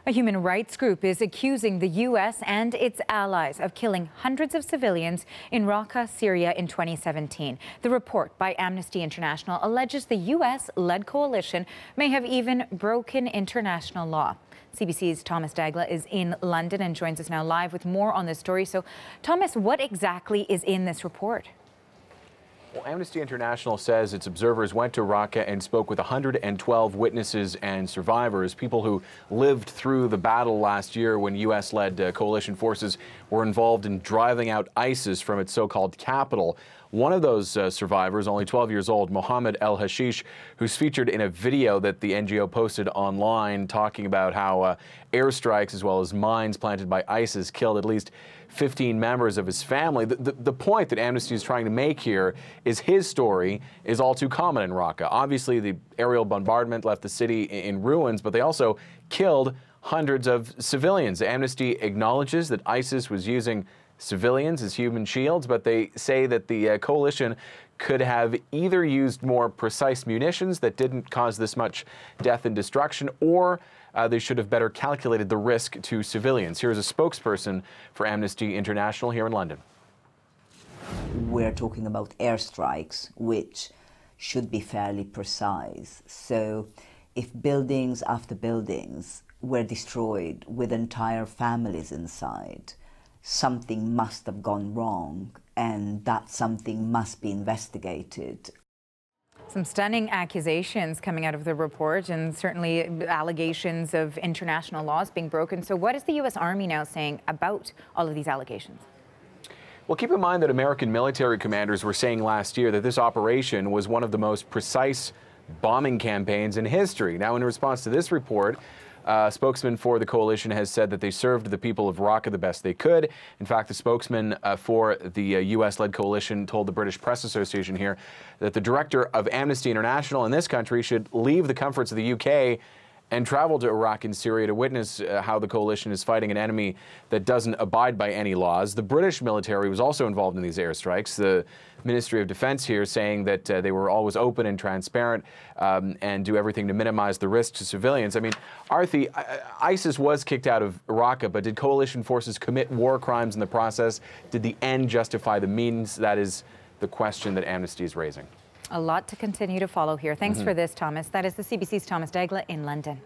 A human rights group is accusing the U.S. and its allies of killing hundreds of civilians in Raqqa, Syria in 2017. The report by Amnesty International alleges the U.S.-led coalition may have even broken international law. CBC's Thomas Dagla is in London and joins us now live with more on this story. So, Thomas, what exactly is in this report? Well, Amnesty International says its observers went to Raqqa and spoke with 112 witnesses and survivors, people who lived through the battle last year when U.S.-led coalition forces were involved in driving out ISIS from its so-called capital. One of those survivors, only 12 years old, Mohammed El-Hashish, who's featured in a video that the NGO posted online talking about how airstrikes as well as mines planted by ISIS killed at least 15 members of his family. The point that Amnesty is trying to make here is his story is all too common in Raqqa. Obviously, the aerial bombardment left the city in ruins, but they also killed hundreds of civilians. Amnesty acknowledges that ISIS was using civilians as human shields, but they say that the coalition could have either used more precise munitions that didn't cause this much death and destruction, or they should have better calculated the risk to civilians. Here's a spokesperson for Amnesty International here in London. We're talking about airstrikes, which should be fairly precise. So if buildings after buildings were destroyed with entire families inside, something must have gone wrong, and that something must be investigated. Some stunning accusations coming out of the report, and certainly allegations of international laws being broken. So what is the U.S. Army now saying about all of these allegations? Well, keep in mind that American military commanders were saying last year that this operation was one of the most precise bombing campaigns in history. Now, in response to this report, a spokesman for the coalition has said that they served the people of Raqqa the best they could. In fact, the spokesman for the U.S.-led coalition told the British Press Association here that the director of Amnesty International in this country should leave the comforts of the UK and travel to Iraq and Syria to witness how the coalition is fighting an enemy that doesn't abide by any laws. The British military was also involved in these airstrikes. The Ministry of Defense here saying that they were always open and transparent and do everything to minimize the risk to civilians. I mean, Arthi, ISIS was kicked out of Raqqa, but did coalition forces commit war crimes in the process? Did the end justify the means? That is the question that Amnesty is raising. A lot to continue to follow here. Thanks for this, Thomas. That is the CBC's Thomas Dagla in London.